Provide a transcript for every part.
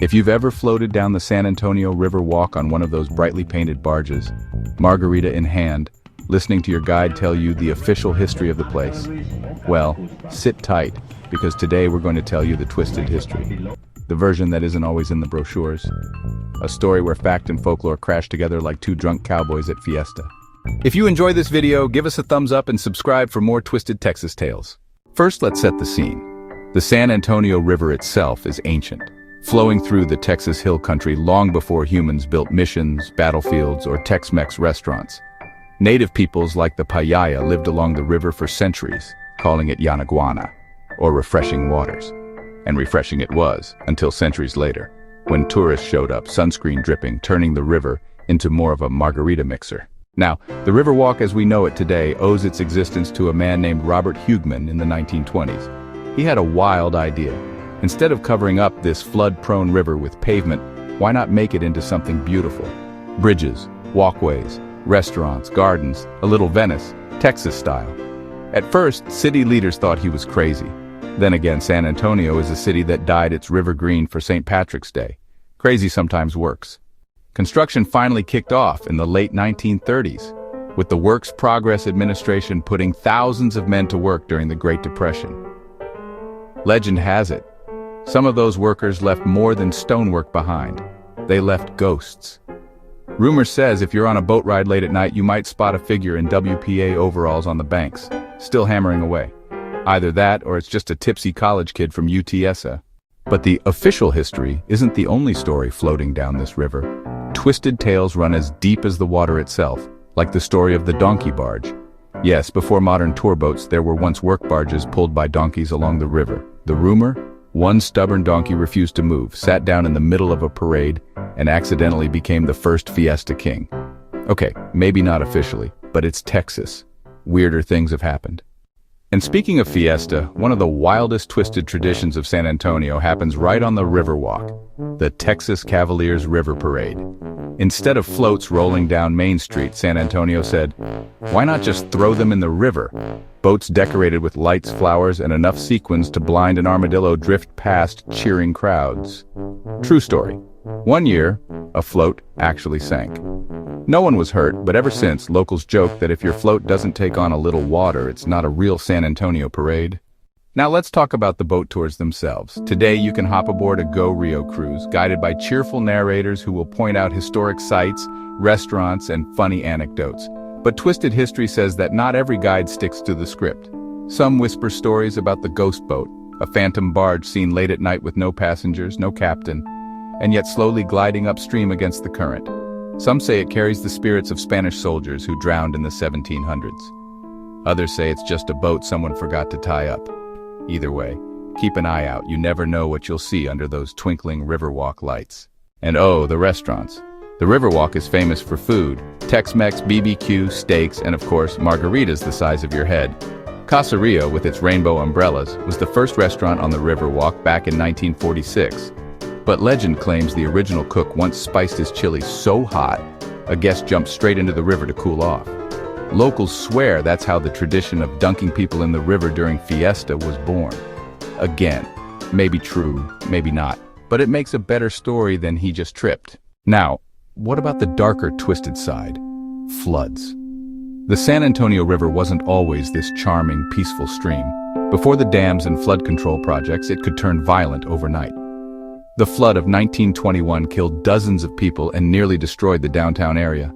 If you've ever floated down the San Antonio Riverwalk on one of those brightly painted barges, margarita in hand, listening to your guide tell you the official history of the place, well, sit tight, because today we're going to tell you the twisted history. The version that isn't always in the brochures. A story where fact and folklore crash together like two drunk cowboys at Fiesta. If you enjoy this video, give us a thumbs up and subscribe for more twisted Texas tales. First, let's set the scene. The San Antonio River itself is ancient, flowing through the Texas hill country long before humans built missions, battlefields, or Tex-Mex restaurants. Native peoples like the Payaya lived along the river for centuries, calling it Yanaguana, or refreshing waters. And refreshing it was, until centuries later, when tourists showed up, sunscreen dripping, turning the river into more of a margarita mixer. Now, the Riverwalk as we know it today owes its existence to a man named Robert Hugman in the 1920s. He had a wild idea. Instead of covering up this flood-prone river with pavement, why not make it into something beautiful? Bridges, walkways, restaurants, gardens, a little Venice, Texas style. At first, city leaders thought he was crazy. Then again, San Antonio is a city that dyed its river green for St. Patrick's Day. Crazy sometimes works. Construction finally kicked off in the late 1930s, with the Works Progress Administration putting thousands of men to work during the Great Depression. Legend has it, some of those workers left more than stonework behind. They left ghosts. Rumor says if you're on a boat ride late at night, you might spot a figure in WPA overalls on the banks, still hammering away. Either that, or it's just a tipsy college kid from UTSA. But the official history isn't the only story floating down this river. Twisted tales run as deep as the water itself, like the story of the donkey barge. Yes, before modern tour boats, there were once work barges pulled by donkeys along the river. The rumor? One stubborn donkey refused to move, sat down in the middle of a parade, and accidentally became the first Fiesta king. Okay, maybe not officially, but it's Texas. Weirder things have happened. And speaking of Fiesta, one of the wildest twisted traditions of San Antonio happens right on the Riverwalk, the Texas Cavaliers River Parade. Instead of floats rolling down Main Street, San Antonio said, why not just throw them in the river? Boats decorated with lights, flowers, and enough sequins to blind an armadillo drift past cheering crowds. True story. One year, a float actually sank. No one was hurt, but ever since, locals joke that if your float doesn't take on a little water, it's not a real San Antonio parade. Now let's talk about the boat tours themselves. Today you can hop aboard a Go Rio cruise, guided by cheerful narrators who will point out historic sites, restaurants, and funny anecdotes. But twisted history says that not every guide sticks to the script. Some whisper stories about the ghost boat, a phantom barge seen late at night with no passengers, no captain, and yet slowly gliding upstream against the current. Some say it carries the spirits of Spanish soldiers who drowned in the 1700s. Others say it's just a boat someone forgot to tie up. Either way, keep an eye out. You never know what you'll see under those twinkling Riverwalk lights. And oh, the restaurants. The Riverwalk is famous for food, Tex-Mex, BBQ, steaks, and of course, margaritas the size of your head. Casa Rio, with its rainbow umbrellas, was the first restaurant on the Riverwalk back in 1946. But legend claims the original cook once spiced his chili so hot, a guest jumped straight into the river to cool off. Locals swear that's how the tradition of dunking people in the river during Fiesta was born. Again, maybe true, maybe not, but it makes a better story than he just tripped. Now, what about the darker, twisted side? Floods. The San Antonio River wasn't always this charming, peaceful stream. Before the dams and flood control projects, it could turn violent overnight. The flood of 1921 killed dozens of people and nearly destroyed the downtown area.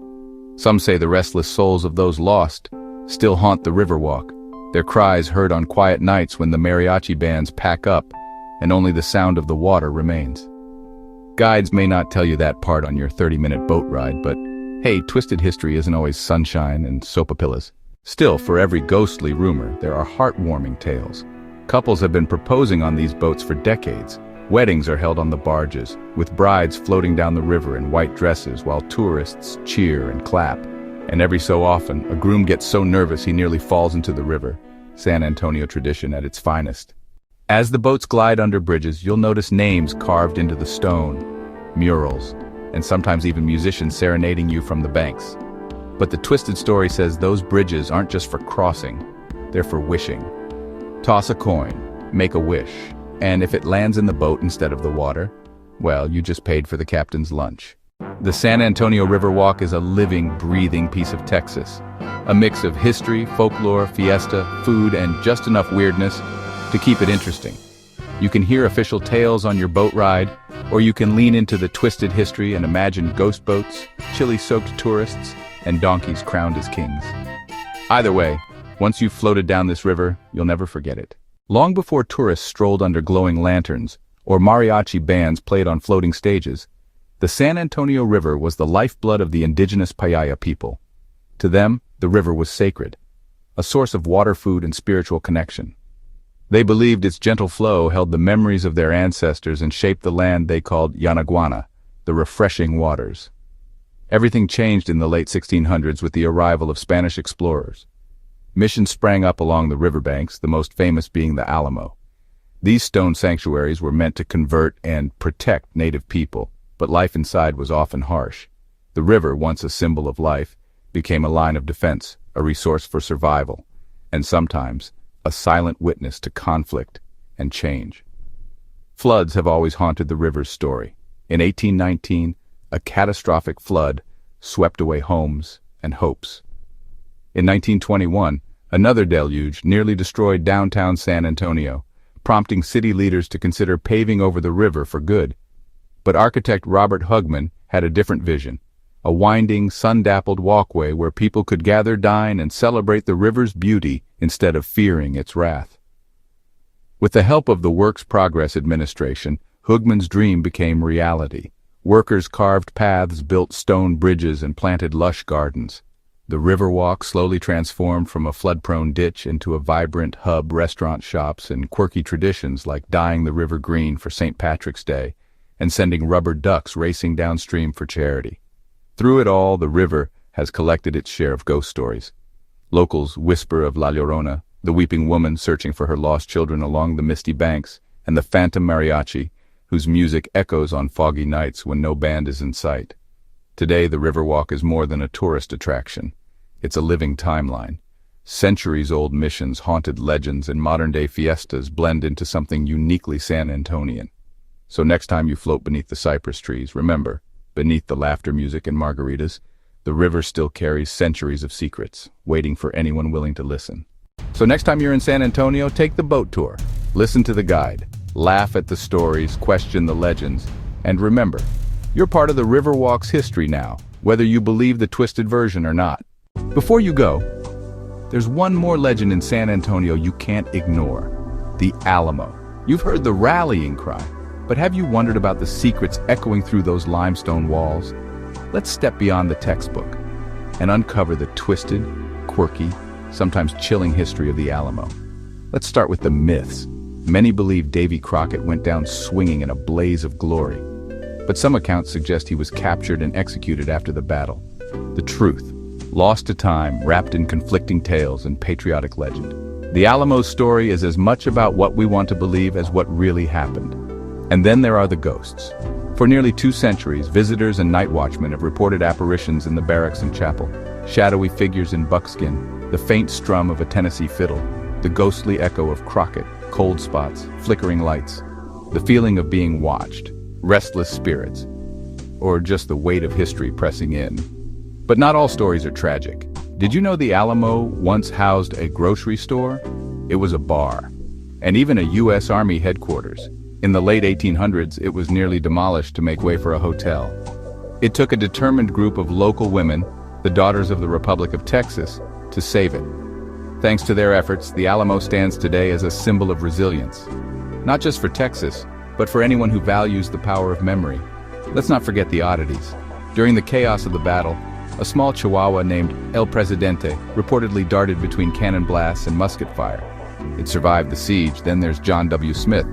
Some say the restless souls of those lost still haunt the Riverwalk, their cries heard on quiet nights when the mariachi bands pack up and only the sound of the water remains. Guides may not tell you that part on your 30-minute boat ride, but hey, twisted history isn't always sunshine and sopapillas. Still, for every ghostly rumor, there are heartwarming tales. Couples have been proposing on these boats for decades. Weddings are held on the barges, with brides floating down the river in white dresses while tourists cheer and clap. And every so often, a groom gets so nervous he nearly falls into the river. San Antonio tradition at its finest. As the boats glide under bridges, you'll notice names carved into the stone, murals, and sometimes even musicians serenading you from the banks. But the twisted story says those bridges aren't just for crossing, they're for wishing. Toss a coin, make a wish, and if it lands in the boat instead of the water, Well, you just paid for the captain's lunch. The San Antonio Riverwalk is a living, breathing piece of Texas. A mix of history, folklore, fiesta, food, and just enough weirdness to keep it interesting. You can hear official tales on your boat ride, or you can lean into the twisted history and imagine ghost boats, chili-soaked tourists, and donkeys crowned as kings. Either way, once you've floated down this river, you'll never forget it. Long before tourists strolled under glowing lanterns, or mariachi bands played on floating stages, the San Antonio River was the lifeblood of the indigenous Payaya people. To them, the river was sacred, a source of water, food, and spiritual connection. They believed its gentle flow held the memories of their ancestors and shaped the land they called Yanaguana, the refreshing waters. Everything changed in the late 1600s with the arrival of Spanish explorers. Missions sprang up along the riverbanks, the most famous being the Alamo. These stone sanctuaries were meant to convert and protect native people, but life inside was often harsh. The river, once a symbol of life, became a line of defense, a resource for survival, and sometimes a silent witness to conflict and change. Floods have always haunted the river's story. In 1819, a catastrophic flood swept away homes and hopes. In 1921, another deluge nearly destroyed downtown San Antonio, prompting city leaders to consider paving over the river for good. But architect Robert Hugman had a different vision, a winding, sun-dappled walkway where people could gather, dine, and celebrate the river's beauty instead of fearing its wrath. With the help of the Works Progress Administration, Hugman's dream became reality. Workers carved paths, built stone bridges, and planted lush gardens. The Riverwalk slowly transformed from a flood-prone ditch into a vibrant hub, restaurant, shops, and quirky traditions like dyeing the river green for St. Patrick's Day and sending rubber ducks racing downstream for charity. Through it all, the river has collected its share of ghost stories. Locals whisper of La Llorona, the weeping woman searching for her lost children along the misty banks, and the phantom mariachi, whose music echoes on foggy nights when no band is in sight. Today, the Riverwalk is more than a tourist attraction. It's a living timeline. Centuries-old missions, haunted legends, and modern-day fiestas blend into something uniquely San Antonian. So next time you float beneath the cypress trees, remember, beneath the laughter, music, and margaritas, the river still carries centuries of secrets, waiting for anyone willing to listen. So next time you're in San Antonio, take the boat tour. Listen to the guide. Laugh at the stories, question the legends, and remember, you're part of the Riverwalk's history now, whether you believe the twisted version or not. Before you go, there's one more legend in San Antonio you can't ignore: the Alamo. You've heard the rallying cry, but have you wondered about the secrets echoing through those limestone walls? Let's step beyond the textbook and uncover the twisted, quirky, sometimes chilling history of the Alamo. Let's start with the myths. Many believe Davy Crockett went down swinging in a blaze of glory, but some accounts suggest he was captured and executed after the battle. The truth, lost to time, wrapped in conflicting tales and patriotic legend. The Alamo's story is as much about what we want to believe as what really happened. And then there are the ghosts. For nearly 2 centuries, visitors and night watchmen have reported apparitions in the barracks and chapel, shadowy figures in buckskin, the faint strum of a Tennessee fiddle, the ghostly echo of Crockett, cold spots, flickering lights, the feeling of being watched, restless spirits, or just the weight of history pressing in. But not all stories are tragic. Did you know the Alamo once housed a grocery store? It was a bar, and even a U.S. Army headquarters. In the late 1800s, it was nearly demolished to make way for a hotel. It took a determined group of local women, the Daughters of the Republic of Texas, to save it. Thanks to their efforts, the Alamo stands today as a symbol of resilience. Not just for Texas, but for anyone who values the power of memory. Let's not forget the oddities. During the chaos of the battle, a small chihuahua named El Presidente reportedly darted between cannon blasts and musket fire. It survived the siege. Then there's John W. Smith,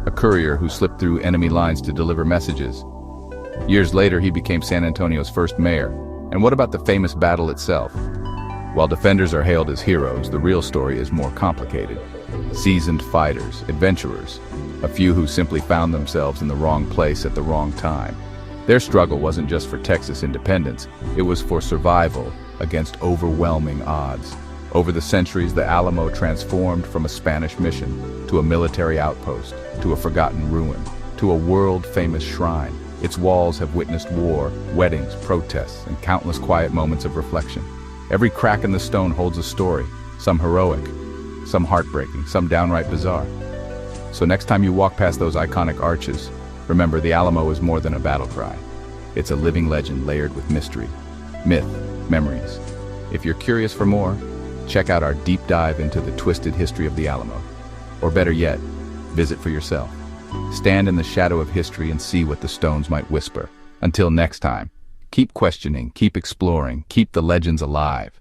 a courier who slipped through enemy lines to deliver messages. Years later, he became San Antonio's first mayor. And what about the famous battle itself? While defenders are hailed as heroes, the real story is more complicated. Seasoned fighters, adventurers, a few who simply found themselves in the wrong place at the wrong time. Their struggle wasn't just for Texas independence, it was for survival against overwhelming odds. Over the centuries, the Alamo transformed from a Spanish mission to a military outpost to a forgotten ruin. to a world-famous shrine. Its walls have witnessed war, weddings, protests, and countless quiet moments of reflection. Every crack in the stone holds a story, some heroic, some heartbreaking, some downright bizarre. So next time you walk past those iconic arches, remember the Alamo is more than a battle cry. It's a living legend layered with mystery, myth, memories. If you're curious for more, check out our deep dive into the twisted history of the Alamo. Or better yet, visit for yourself. Stand in the shadow of history and see what the stones might whisper. Until next time, keep questioning, keep exploring, keep the legends alive.